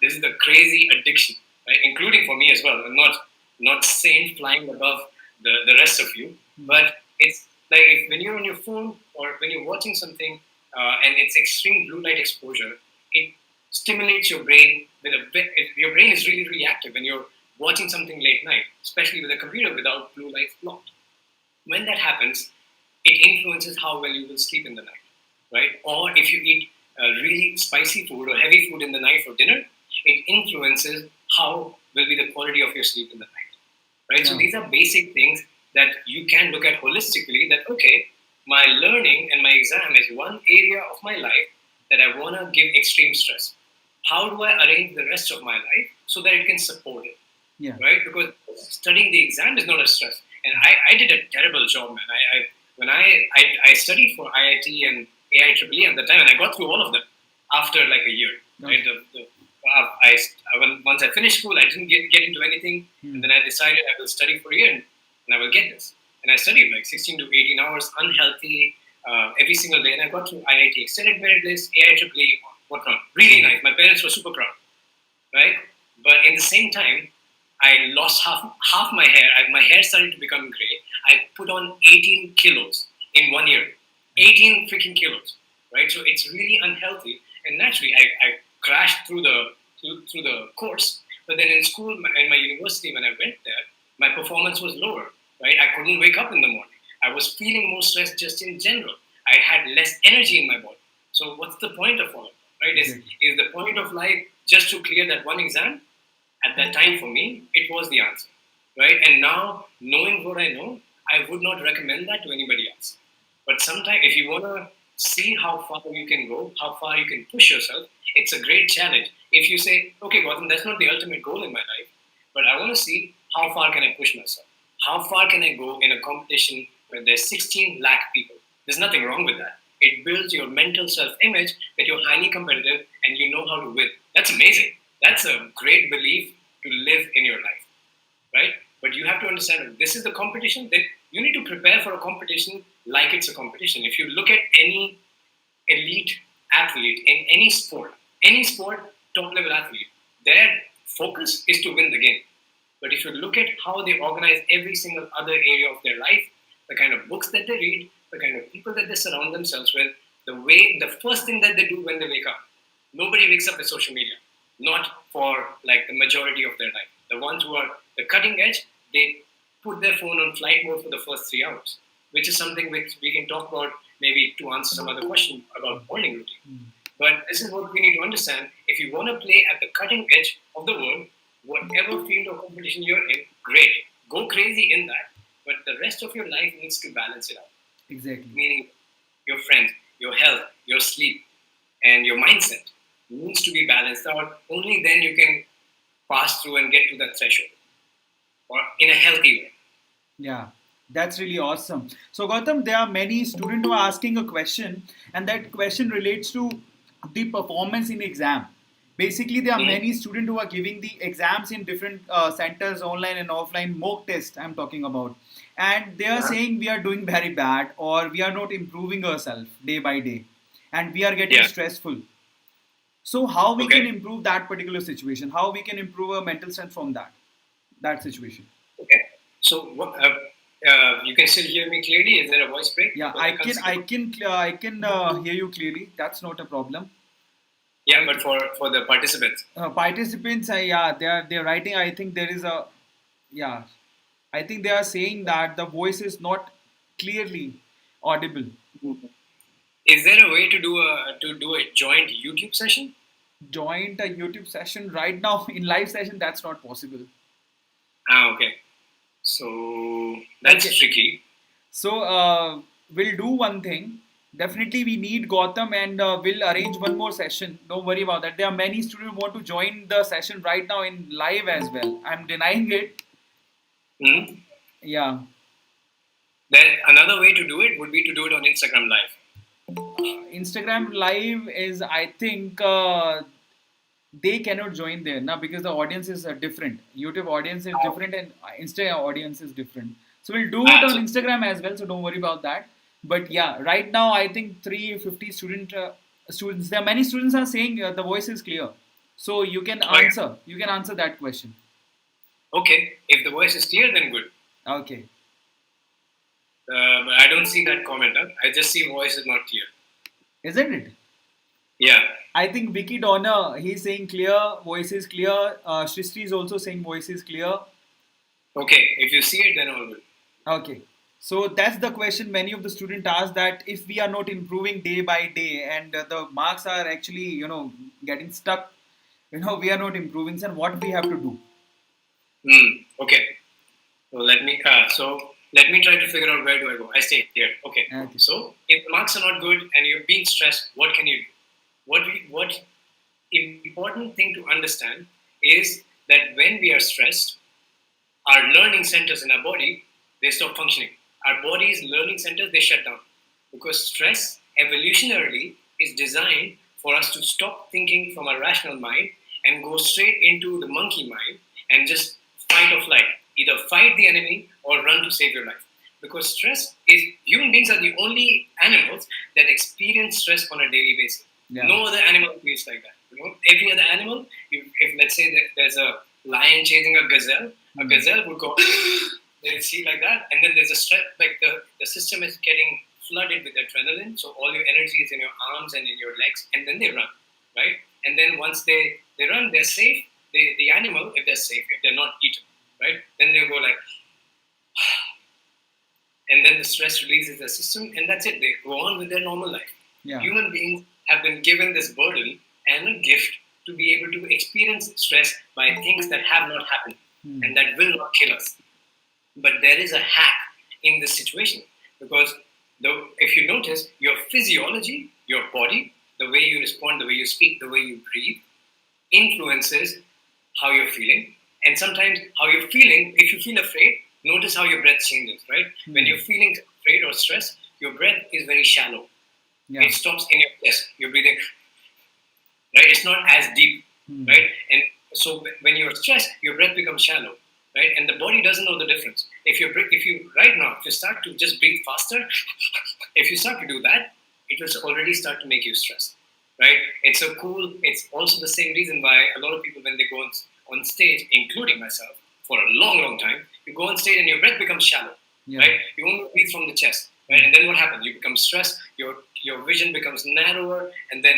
This is the crazy addiction, right? Including for me as well. I'm not sane flying above the rest of you, but it's like when you're on your phone or when you're watching something and it's extreme blue light exposure, it stimulates your brain your brain is really, really active when you're watching something late night, especially with a computer without blue light blocked. When that happens, it influences how well you will sleep in the night, right? Or if you eat really spicy food or heavy food in the night for dinner, it influences how will be the quality of your sleep in the night, right? Yeah. So these are basic things that you can look at holistically, that, okay, my learning and my exam is one area of my life that I want to give extreme stress. How do I arrange the rest of my life so that it can support it? Yeah. Right? Because studying the exam is not a stress. And I did a terrible job, man. When I studied for IIT and AIEEE at the time, and I got through all of them after like a year. Right? Once I finished school, I didn't get into anything, and then I decided I will study for a year and I will get this. And I studied like 16 to 18 hours, unhealthy, every single day, and I got through IIT, extended merit list, AIEEE, whatnot. Really nice. My parents were super proud, right? But in the same time, I lost half my hair. My hair started to become gray. I put on 18 kilos in 1 year. 18 freaking kilos, right? So it's really unhealthy. And naturally, I crashed through the course. But then in school, in my university, when I went there, my performance was lower, right? I couldn't wake up in the morning. I was feeling more stressed just in general. I had less energy in my body. So what's the point of all of that, right? Is the point of life just to clear that one exam? At that time, for me, it was the answer, right? And now, knowing what I know, I would not recommend that to anybody else. But sometimes, if you want to see how far you can go, how far you can push yourself, it's a great challenge. If you say, okay, Gautam, that's not the ultimate goal in my life, but I want to see how far can I push myself? How far can I go in a competition where there's 16 lakh people? There's nothing wrong with that. It builds your mental self-image that you're highly competitive and you know how to win. That's amazing. That's a great belief to live in your life, right? But you have to understand that this is the competition. Then you need to prepare for a competition like it's a competition. If you look at any elite athlete in any sport, top-level athlete, their focus is to win the game. But if you look at how they organize every single other area of their life, the kind of books that they read, the kind of people that they surround themselves with, the first thing that they do when they wake up, nobody wakes up with social media. not for like the majority of their life. The ones who are the cutting edge, they put their phone on flight mode for the first 3 hours, which is something which we can talk about maybe to answer some other question about morning routine. But this is what we need to understand. If you want to play at the cutting edge of the world, whatever field or competition you're in, great. Go crazy in that. But the rest of your life needs to balance it out. Exactly. Meaning your friends, your health, your sleep, and your mindset needs to be balanced out. Only then you can pass through and get to that threshold, or in a healthy way. Yeah, that's really awesome. So, Gautam, there are many students who are asking a question, and that question relates to the performance in exam. Basically, there are Mhm. many students who are giving the exams in different centers, online and offline, mock test I'm talking about. And they are Yeah. saying we are doing very bad or we are not improving ourselves day by day and we are getting Yeah. stressful. So, how we can Okay. improve that particular situation? How we can improve our mental strength from that situation? Okay. So, you can still hear me clearly? Is there a voice break? Yeah, Because I can't see. I can hear you clearly. That's not a problem. Yeah, but for the participants. Participants, yeah, they're writing. I think there is a yeah. I think they are saying that the voice is not clearly audible. Is there a way to do a joint YouTube session? Join a YouTube session right now in live session. That's not possible. Ah, okay. So Okay, that's tricky. so we'll do one thing. Definitely, we need Gautam, and we'll arrange one more session. Don't worry about that. There are many students who want to join the session right now in live as well. I'm denying it. Hmm. Yeah, Then another way to do it would be to do it on Instagram Live. Instagram live is, I think, they cannot join there now because the audience is different. YouTube audience is different and Insta audience is different. So we'll do it Ah, on so Instagram as well. So don't worry about that. But yeah, right now I think 350 students. There are many students are saying the voice is clear. So you can okay. answer. You can answer that question. Okay. If the voice is clear, then good. Okay, I don't see that comment. Huh? I just see voice is not clear. isn't it? Yeah. I think Vicky Donner, he's saying clear, voice is clear. Shristri is also saying voice is clear. Okay. If you see it, then all good. Okay. So that's the question many of the students ask, that if we are not improving day by day and the marks are actually, getting stuck, we are not improving, then what we have to do? Okay. So let me try to figure out where do I go. I stay here. Okay. Okay. So if the marks are not good and you're being stressed, what can you do? What important thing to understand is that when we are stressed, our learning centers in our body, they stop functioning. Our body's learning centers, they shut down, because stress evolutionarily is designed for us to stop thinking from our rational mind and go straight into the monkey mind and just fight or flight, either fight the enemy or run to save your life. Because stress is, human beings are the only animals that experience stress on a daily basis. Yeah. No other animal feels like that. Every other animal, if let's say that there's a lion chasing a gazelle would go, they'll see like that, and then there's a stress, like the system is getting flooded with adrenaline, so all your energy is in your arms and in your legs, and then they run, right? And then once they run, they're safe. The animal, if they're safe, if they're not eaten, right, then they go like, and then the stress releases the system, and that's it. They go on with their normal life. Yeah. Human beings have been given this burden and a gift to be able to experience stress by things that have not happened and that will not kill us. But there is a hack in this situation, because if you notice, your physiology, your body, the way you respond, the way you speak, the way you breathe, influences how you're feeling. And sometimes how you're feeling, if you feel afraid, notice how your breath changes, right? When you're feeling afraid or stressed, your breath is very shallow. Yeah. It stops in your chest. You're breathing, right? It's not as deep, right? And so when you're stressed, your breath becomes shallow, right? And the body doesn't know the difference. If you right now, if you start to just breathe faster, if you start to do that, it will already start to make you stressed, right? It's also the same reason why a lot of people, when they go on stage, including myself, for a long, long time, you go on stage and your breath becomes shallow, right? You only breathe from the chest, right? And then what happens? You become stressed, your vision becomes narrower, and then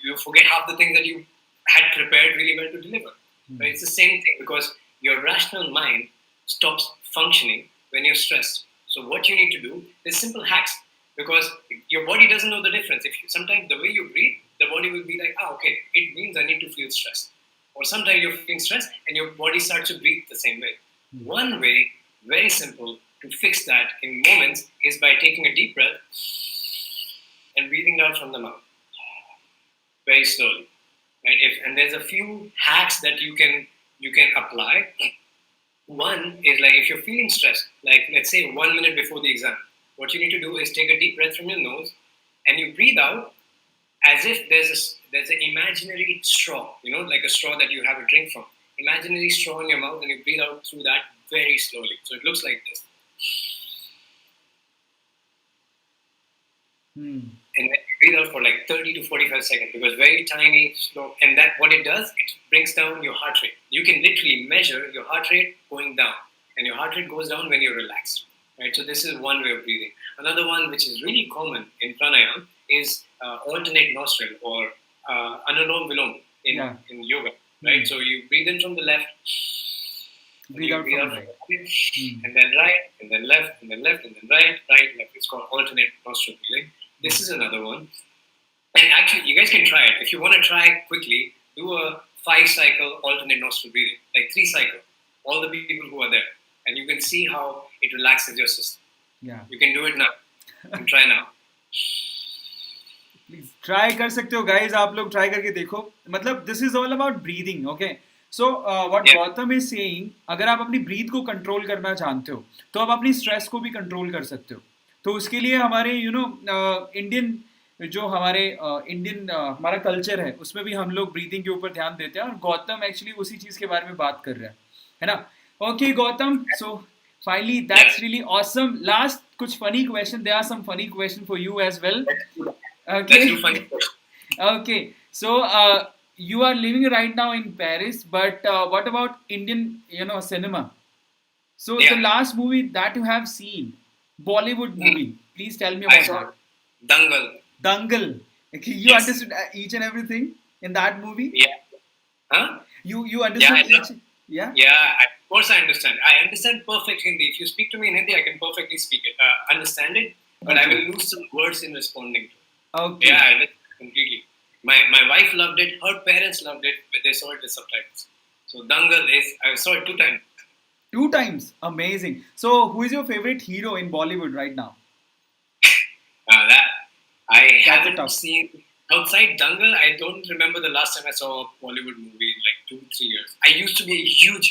you forget half the things that you had prepared really well to deliver. Right? It's the same thing, because your rational mind stops functioning when you're stressed. So what you need to do is simple hacks, because your body doesn't know the difference. If you, sometimes the way you breathe, the body will be like, okay, it means I need to feel stressed. Or sometimes you're feeling stressed and your body starts to breathe the same way. One way, very simple, to fix that in moments is by taking a deep breath and breathing out from the mouth very slowly. Right? And there's a few hacks that you can apply. One is like, if you're feeling stressed, like let's say 1 minute before the exam, what you need to do is take a deep breath from your nose and you breathe out as if there's an imaginary straw, like a straw that you have a drink from. Imaginary straw in your mouth, and you breathe out through that very slowly. So it looks like this. And then you breathe out for like 30 to 45 seconds, because very tiny, slow. And that what it does, it brings down your heart rate. You can literally measure your heart rate going down, and your heart rate goes down when you're relaxed. Right? So this is one way of breathing. Another one, which is really common in pranayama, is alternate nostril, or anulom vilom in yoga. Right? So you breathe in from the left, breathe out from the right, and then right, and then left, and then left, and then right, right, left. It's called alternate nostril breathing. This is another one. And actually, you guys can try it. If you want to try it quickly, do a 5-cycle alternate nostril breathing, like 3 cycles, all the people who are there. And you can see how it relaxes your system. Yeah. You can do it now. You can try now. Please try कर सकते हो guys, आप लोग try करके देखो. मतलब this is all about breathing, okay? So what Gautam is saying, अगर आप अपनी breathe को control करना जानते हो, तो आप अपनी stress को भी control कर सकते हो. तो उसके लिए हमारे Indian जो हमारे इंडियन हमारा कल्चर है, उसमें भी हम लोग ब्रीथिंग के ऊपर ध्यान देते हैं, और गौतम एक्चुअली उसी चीज के बारे में बात कर रहा है ना? Okay Gautam, so finally that's really awesome. Last कुछ funny question, there are some funny question for you as well. Okay, so you are living right now in Paris, but what about Indian cinema? So the last movie that you have seen, Bollywood movie, please tell me about that. Dangal. Okay, you understood each and everything in that movie? Yeah. Huh? You understood each? Yeah? Yeah, of course I understand. I understand perfect Hindi. If you speak to me in Hindi, I can perfectly speak it, understand it, but I will lose some words in responding to it. Okay. Yeah, I understand completely. My wife loved it. Her parents loved it, but they saw it with subtitles. So Dangal I saw it 2 times. 2 times? Amazing. So who is your favorite hero in Bollywood right now? That I haven't seen. Outside Dangal, I don't remember the last time I saw a Bollywood movie in like 2-3 years. I used to be a huge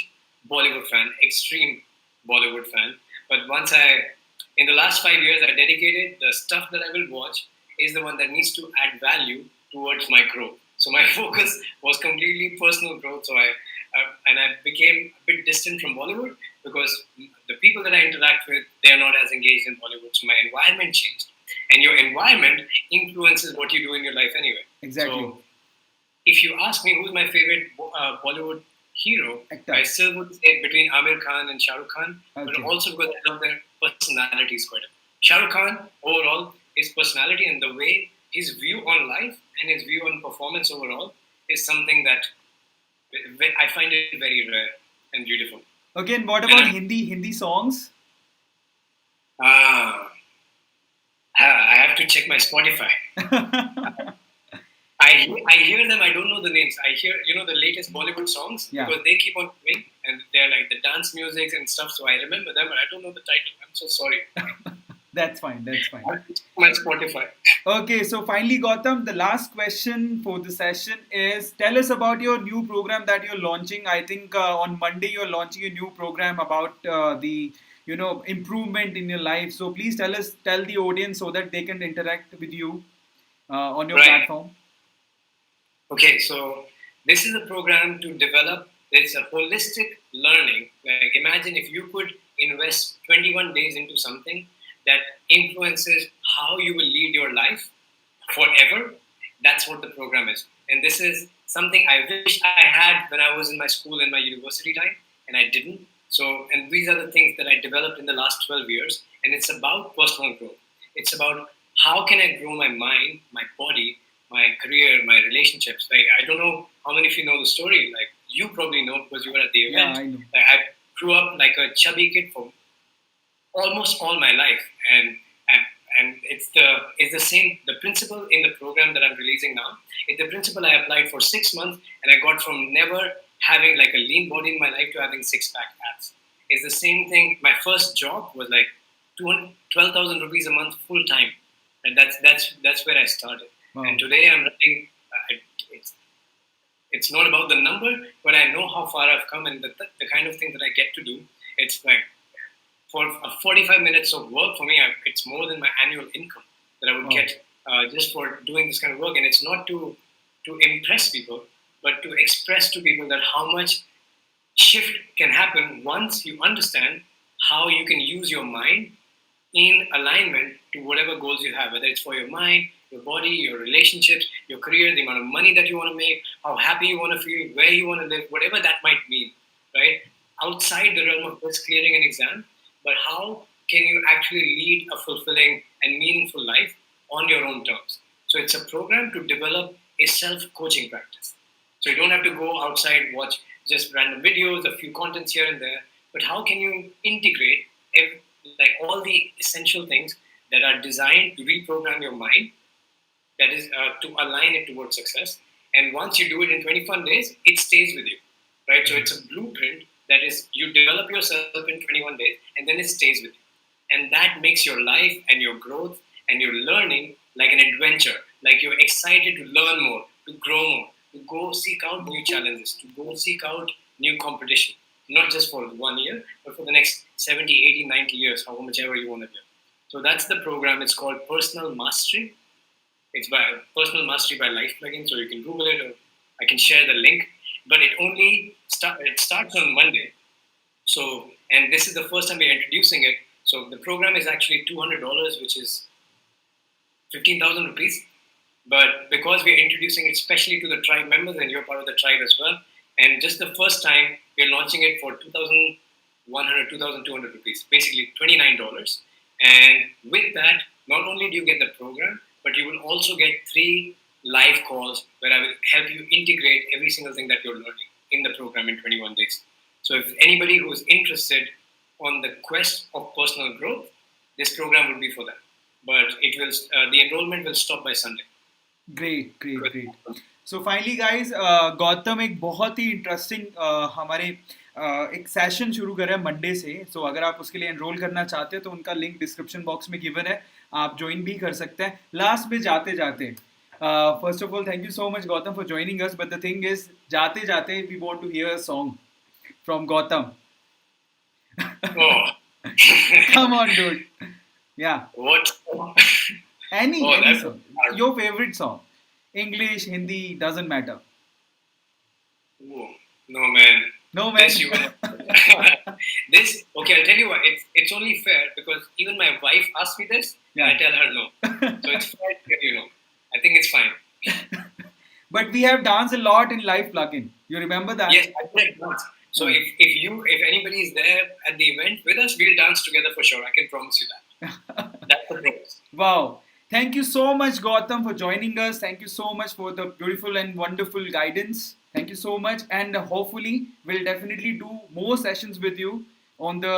Bollywood fan, extreme Bollywood fan. But in the last 5 years, I dedicated the stuff that I will watch is the one that needs to add value towards my growth. So my focus was completely personal growth. So I became a bit distant from Bollywood, because the people that I interact with, they are not as engaged in Bollywood. So my environment changed. And your environment influences what you do in your life anyway. Exactly. So if you ask me who's my favorite Bollywood hero, I still would say between Amir Khan and Shah Rukh Khan, but also because I love their personalities quite a bit. Shah Rukh Khan, overall, his personality and the way his view on life and his view on performance overall is something that I find it very rare and beautiful. Okay, and what about Hindi songs? I have to check my Spotify. I hear them. I don't know the names. I hear the latest Bollywood songs because they keep on playing and they're like the dance music and stuff. So I remember them, but I don't know the title. I'm so sorry. That's fine. My Spotify. Okay, so finally, Gautam, the last question for the session is: tell us about your new program that you're launching. I think on Monday you're launching a new program about the improvement in your life. So please tell the audience so that they can interact with you on your platform. Okay, so this is a program to develop. It's a holistic learning. Like imagine if you could invest 21 days into something that influences how you will lead your life forever. That's what the program is. And this is something I wish I had when I was in my school and my university time, and I didn't. So, and these are the things that I developed in the last 12 years. And it's about personal growth. It's about how can I grow my mind, my body, my career, my relationships. Like, I don't know how many of you know the story? Like, you probably know because you were at the event. Yeah, I know. Like, I grew up like a chubby kid for almost all my life, and and it's the same. The principle in the program that I'm releasing now, it's the principle I applied for 6 months, and I got from never having like a lean body in my life to having six-pack abs. It's the same thing. My first job was like 12,000 rupees a month full time, and that's where I started. Wow. And today I'm running. It's it's not about the number, but I know how far I've come and the kind of thing that I get to do. It's like for 45 minutes of work for me, it's more than my annual income that I would get just for doing this kind of work. And it's not to impress people, but to express to people that how much shift can happen once you understand how you can use your mind in alignment to whatever goals you have, whether it's for your mind, your body, your relationships, your career, the amount of money that you want to make, how happy you want to feel, where you want to live, whatever that might mean, right? Outside the realm of just clearing an exam, but how can you actually lead a fulfilling and meaningful life on your own terms? So it's a program to develop a self-coaching practice. So you don't have to go outside, watch just random videos, a few contents here and there, but how can you integrate like all the essential things that are designed to reprogram your mind, that is to align it towards success. And once you do it in 21 days, it stays with you, right? So it's a blueprint that is, you develop yourself in 21 days and then it stays with you. And that makes your life and your growth and your learning like an adventure, like you're excited to learn more, to grow more, to go seek out new challenges, to go seek out new competition, not just for 1 year, but for the next 70, 80, 90 years, however much ever you want to live. So that's the program. It's called Personal Mastery. It's by Personal Mastery by Life Plugin, so you can Google it, or I can share the link. But it starts on Monday. So, and this is the first time we're introducing it. So the program is actually $200, which is 15,000 rupees. But because we're introducing it especially to the tribe members, and you're part of the tribe as well, and just the first time we're launching it for 2,100, 2,200 rupees, basically $29. And with that, not only do you get the program, but you will also get 3 live calls where I will help you integrate every single thing that you're learning in the program in 21 days. So if anybody who is interested on the quest of personal growth, this program will be for them. But it will the enrollment will stop by Sunday. Great so finally guys Gautam एक बहुत ही interesting हमारे एक session शुरू कर रहे हैं Monday से. सो अगर आप उसके लिए एनरोल करना चाहते हैं तो उनका लिंक डिस्क्रिप्शन बॉक्स में गिवन है, आप ज्वाइन भी कर सकते हैं. लास्ट में जाते जाते first of all thank you so much Gautam for joining us, but the thing is जाते जाते we want to hear a song from Gautam. Come on, dude. Yeah. What? Any song. Your favorite song. English, Hindi, doesn't matter. Oh, no, man. No, man. This, okay, I'll tell you what. It's only fair because even my wife asked me this, and I tell her no. So it's fair to get you know. I think it's fine. But we have danced a lot in live plugin. You remember that? Yes, I did dance. So if anybody is there at the event with us, we'll dance together for sure. I can promise you that. That's the promise. Wow. Thank you so much, Gautam, for joining us. Thank you so much for the beautiful and wonderful guidance. Thank you so much. And hopefully, we'll definitely do more sessions with you on the,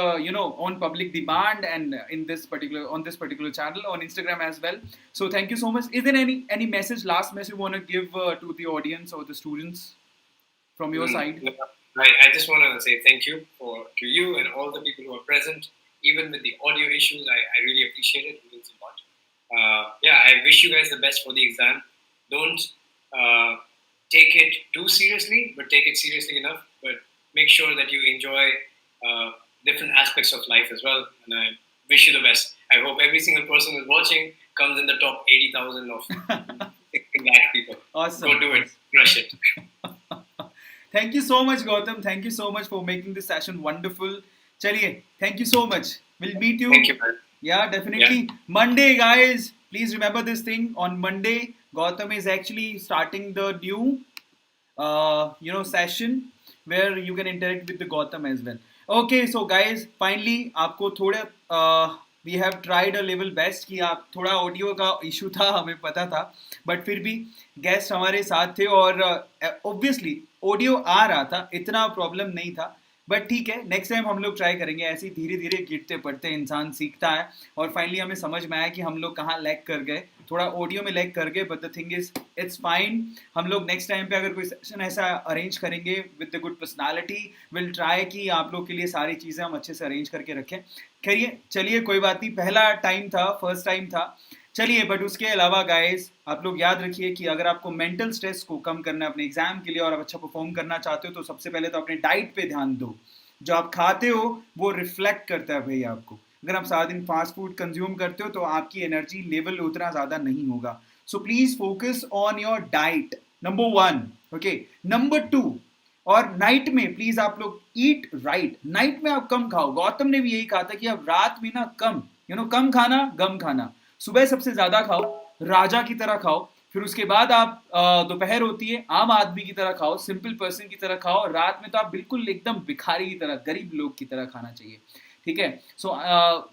on public demand and on this particular channel on Instagram as well. So thank you so much. Is there any last message you want to give to the audience or the students from your side? I just want to say thank you to you and all the people who are present. Even with the audio issues, I really appreciate it. It means a lot. I wish you guys the best for the exam. Don't take it too seriously, but take it seriously enough. But make sure that you enjoy different aspects of life as well. And I wish you the best. I hope every single person who's watching comes in the top 80,000 of 16 lakh people. Awesome. Go do it. Crush it. Thank you so much, Gautam. Thank you so much for making this session wonderful. Chaliye, thank you so much. We'll meet you. Thank you, man. Yeah, definitely. Yeah. Monday, guys. Please remember this thing. On Monday, Gautam is actually starting the new, session where you can interact with the Gautam as well. Okay, so guys, finally, आपको थोड़े we have tried a level best कि आप थोड़ा audio का issue था, हमें पता था, बट फिर भी गेस्ट हमारे साथ थे और ऑब्वियसली ऑडियो आ रहा था, इतना प्रॉब्लम नहीं था। बट ठीक है, नेक्स्ट टाइम हम लोग ट्राई करेंगे। ऐसे धीरे धीरे गिरते पड़ते इंसान सीखता है और फाइनली हमें समझ में आया कि हम लोग कहाँ लैग कर गए, थोड़ा ऑडियो में लैग कर गए, but the thing is it's fine. हम लोग नेक्स्ट टाइम पे अगर कोई सेशन ऐसा अरेंज करेंगे with the good personality, will try कि आप लोग के लिए सारी चीज़ें हम अच्छे से अरेंज करके रखें। खैरिए, चलिए कोई बात नहीं, पहला टाइम था, फर्स्ट टाइम था, चलिए। बट उसके अलावा गाइस, आप लोग याद रखिए कि अगर आपको मेंटल स्ट्रेस को कम करना है अपने एग्जाम के लिए और आप अच्छा परफॉर्म करना चाहते हो, तो सबसे पहले तो अपने डाइट पे ध्यान दो। जो आप खाते हो वो रिफ्लेक्ट करता है भाई आपको। अगर आप सारा दिन फास्ट फूड कंज्यूम करते हो तो आपकी एनर्जी लेवल उतना ज़्यादा नहीं होगा। So please focus on your diet, number 1। Okay, number 2, और नाइट में प्लीज आप लोग ईट राइट। नाइट में आप कम खाओ। गौतम ने भी यही कहा था कि आप रात में ना कम, कम खाना, गम खाना। सुबह सबसे ज्यादा खाओ, राजा की तरह खाओ, फिर उसके बाद आप दोपहर होती है आम आदमी की तरह खाओ, सिंपल पर्सन की तरह खाओ। रात में तो आप बिल्कुल एकदम भिखारी की तरह, गरीब लोग की तरह खाना चाहिए, ठीक है। सो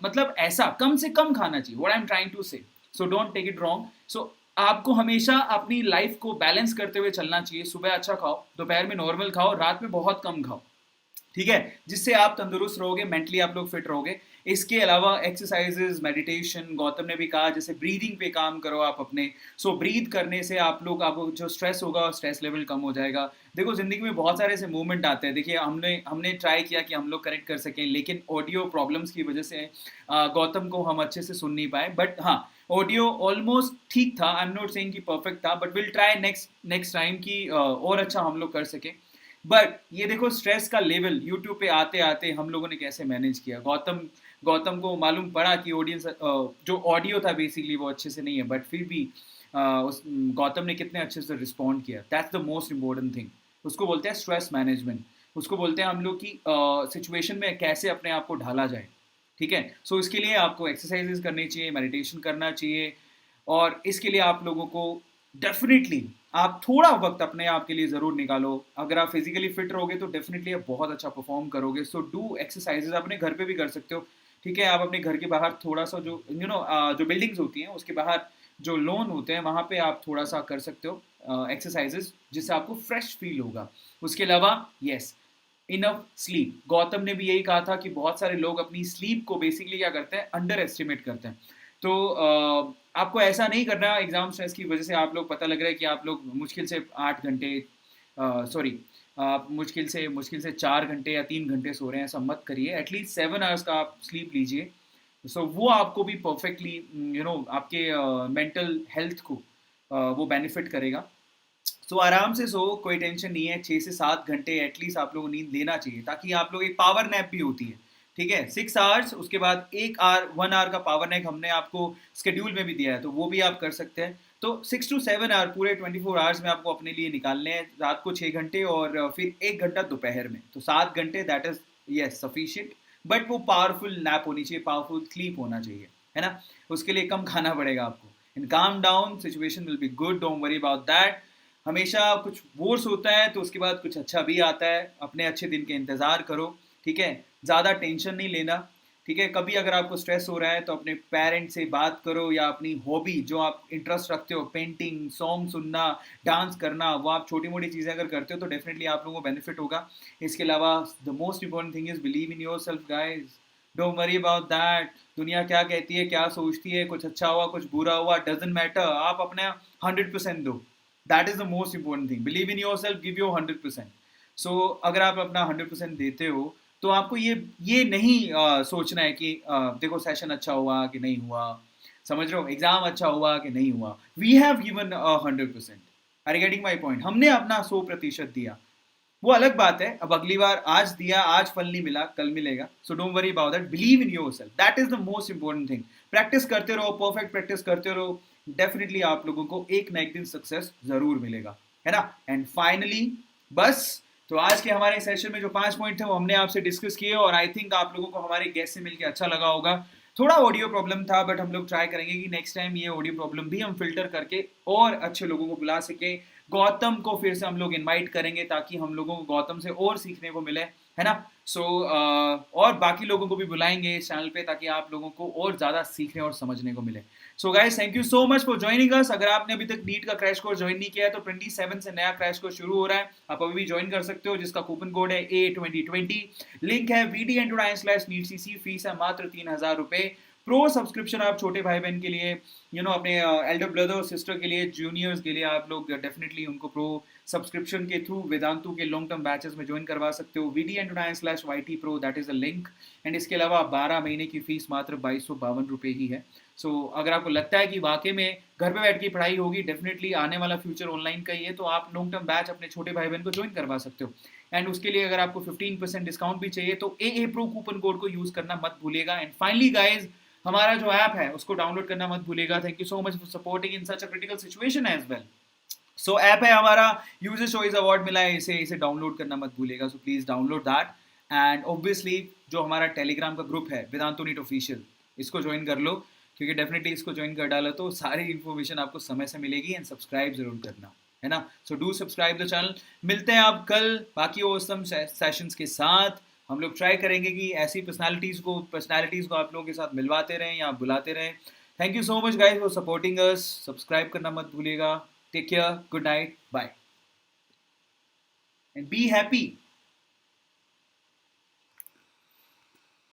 मतलब ऐसा कम से कम खाना चाहिए, what I am trying to say. So don't take it wrong. So आपको हमेशा अपनी लाइफ को बैलेंस करते हुए चलना चाहिए। सुबह अच्छा खाओ, दोपहर में नॉर्मल खाओ, रात में बहुत कम खाओ, ठीक है, जिससे आप तंदुरुस्त रहोगे, मेंटली आप लोग फिट रहोगे। इसके अलावा एक्सरसाइजेज, मेडिटेशन, गौतम ने भी कहा जैसे ब्रीदिंग पे काम करो आप अपने। सो ब्रीथ करने से आप लोग, आपको जो स्ट्रेस होगा स्ट्रेस लेवल कम हो जाएगा। देखो जिंदगी में बहुत सारे ऐसे मूवमेंट आते हैं, देखिए हमने हमने ट्राई किया कि हम लोग करेक्ट कर सकें, लेकिन ऑडियो प्रॉब्लम्स की वजह से गौतम को हम अच्छे से सुन नहीं पाए। बट हाँ, ऑडियो ऑलमोस्ट ठीक था, आई एम नॉट सेइंग कि परफेक्ट था, but will try next time कि और अच्छा हम लोग कर सके। बट ये देखो स्ट्रेस का लेवल यूट्यूब पे आते आते हम लोगों ने कैसे मैनेज किया। गौतम गौतम को मालूम पड़ा कि ऑडियंस जो ऑडियो था बेसिकली वो अच्छे से नहीं है, बट फिर भी उस गौतम ने कितने अच्छे से रिस्पॉन्ड किया। That's the most important thing. उसको बोलते हैं स्ट्रेस मैनेजमेंट, उसको बोलते हैं हम लोग की सिचुएशन में कैसे अपने आप को ढाला जाए, ठीक है। सो इसके लिए आपको एक्सरसाइजेस करनी चाहिए, मेडिटेशन करना चाहिए, और इसके लिए आप लोगों को डेफिनेटली आप थोड़ा वक्त अपने आप के लिए ज़रूर निकालो। अगर आप फिजिकली फिट रहोगे तो डेफिनेटली आप बहुत अच्छा परफॉर्म करोगे। सो डू एक्सरसाइजेज, अपने घर पे भी कर सकते हो, ठीक है। आप अपने घर के बाहर थोड़ा सा जो जो बिल्डिंग्स होती हैं उसके बाहर जो लॉन होते हैं वहाँ पे आप थोड़ा सा कर सकते हो एक्सरसाइजेज, जिससे आपको फ्रेश फील होगा। उसके अलावा यस, इनफ स्लीप। गौतम ने भी यही कहा था कि बहुत सारे लोग अपनी स्लीप को बेसिकली क्या करते हैं, अंडर एस्टिमेट करते हैं। तो आपको ऐसा नहीं करना एग्जाम स्ट्रेस की वजह से। आप लोग पता लग रहा है कि आप लोग मुश्किल से 8 घंटे, सॉरी, आप मुश्किल से 4 घंटे या 3 घंटे सो रहे हैं, ऐसा मत करिए। एटलीस्ट 7 आवर्स का आप स्लीप लीजिए। सो वो आपको भी परफेक्टली आपके मेंटल हेल्थ को वो बेनिफिट करेगा। सो आराम से सो, कोई टेंशन नहीं है। 6 से 7 घंटे एटलीस्ट आप लोगों को नींद लेना चाहिए, ताकि आप लोग, एक पावर नैप भी होती है, ठीक है, 6 आवर्स, उसके बाद 1 आवर का पावर नैप हमने आपको स्केड्यूल में भी दिया है, तो वो भी आप कर सकते हैं। तो 6 to 7 आवर पूरे 24 आवर्स में आपको अपने लिए निकालने हैं। रात को 6 घंटे और फिर 1 घंटा दोपहर में, तो 7 घंटे, that is yes sufficient. But वो पावरफुल नैप होनी चाहिए, पावरफुल स्लीप होना चाहिए, है ना। उसके लिए कम खाना पड़ेगा आपको। And calm down, situation will be good, don't worry about that. हमेशा कुछ वर्स होता है तो उसके बाद कुछ अच्छा भी आता है। अपने अच्छे दिन के इंतज़ार करो, ठीक है, ज़्यादा टेंशन नहीं लेना, ठीक है। कभी अगर आपको स्ट्रेस हो रहा है तो अपने पेरेंट्स से बात करो, या अपनी हॉबी जो आप इंटरेस्ट रखते हो, पेंटिंग, सॉन्ग सुनना, डांस करना, वो आप छोटी मोटी चीज़ें अगर करते हो तो डेफिनेटली आप लोगों को बेनिफिट होगा। इसके अलावा the most important thing is believe in your self guys, don't worry about that. दुनिया क्या कहती है, क्या सोचती है, कुछ अच्छा हुआ कुछ बुरा हुआ, डजेंट मैटर, आप अपने 100% दो। That is the most important thing. Believe in your self, give your 100%। सो अगर आप अपना 100% देते हो तो आपको ये नहीं सोचना है कि देखो सेशन अच्छा हुआ कि नहीं हुआ, समझ रहे हो, एग्जाम अच्छा हुआ कि नहीं हुआ। We have given 100%। Are getting my point? हमने अपना 100% दिया, वो अलग बात है। अब अगली बार आज दिया, आज फल नहीं मिला, कल मिलेगा। So don't worry about that, believe in yourself, that is the most important thing. Practice करते रहो, परफेक्ट प्रैक्टिस करते रहो, डेफिनेटली आप लोगों को एक ना एक दिन सक्सेस जरूर मिलेगा, है ना। एंड फाइनली बस, तो आज के हमारे सेशन में जो 5 पॉइंट थे वो हमने आपसे डिस्कस किए, और आई थिंक आप लोगों को हमारे गेस्ट से मिलकर अच्छा लगा होगा। थोड़ा ऑडियो प्रॉब्लम था, बट हम लोग ट्राई करेंगे कि नेक्स्ट टाइम ये ऑडियो प्रॉब्लम भी हम फिल्टर करके और अच्छे लोगों को बुला सके। गौतम को फिर से हम लोग इनवाइट करेंगे ताकि हम लोगों को गौतम से और सीखने को मिले, है ना। सो और बाकी लोगों को भी बुलाएंगे इस चैनल पे ताकि आप लोगों को और ज़्यादा सीखने और समझने को मिले. So guys, thank you so much for joining अस. अगर आपने अभी तक नीट का क्रैश कोर्स ज्वाइन नहीं किया है तो 27 से नया क्रैश कोर्स शुरू हो रहा है. आप अभी भी ज्वाइन कर सकते हो, जिसका कूपन कोड है A2020. लिंक है vdn.in/neetcc. फीस है मात्र 3,000 रुपए. प्रो सब्सक्रिप्शन आप छोटे भाई बहन के लिए, अपने एल्डर ब्रदर और सिस्टर के लिए, जूनियर्स के लिए आप लोग डेफिनेटली उनको प्रो सब्सक्रिप्शन के थ्रू वेदांतु के लॉन्ग टर्म बैचेस में ज्वाइन करवा सकते हो. vdn.in/ytpro, that is a link. And इसके अलावा 12 महीने की फीस मात्र 2252 रुपये ही है. सो अगर आपको लगता है कि वाकई में घर पे बैठ के पढ़ाई होगी, डेफिनेटली आने वाला फ्यूचर ऑनलाइन का ही है, तो आप लॉन्ग टर्म बैच अपने छोटे भाई बहन को ज्वाइन करवा सकते हो. एंड उसके लिए अगर आपको 15% डिस्काउंट भी चाहिए तो AA Pro कूपन कोड को यूज करना मत भूलिएगा. एंड फाइनली गाइज, हमारा जो ऐप है उसको डाउनलोड करना मत भूलिएगा. Thank you so much for supporting in such a critical situation as well. So app है हमारा, यूजर चॉइस अवार्ड मिला है, इसे डाउनलोड करना मत भूलिएगा. So please download that. And obviously जो हमारा टेलीग्राम का ग्रुप है वेदांतु नीट ऑफिशियल, इसको ज्वाइन कर लो, क्योंकि डेफिनेटली इसको ज्वाइन कर डालो तो सारी इन्फॉर्मेशन आपको समय से मिलेगी. एंड सब्सक्राइब जरूर करना, है ना. So do subscribe the channel. मिलते हैं आप कल बाकी ऑसम सेशंस के साथ. हम लोग ट्राई करेंगे कि ऐसी पर्सनालिटीज़ को आप लोगों के साथ मिलवाते रहें या बुलाते रहें. Thank you so much guys for supporting us. Subscribe करना मत भूलिएगा. Take care, good night, bye and be happy.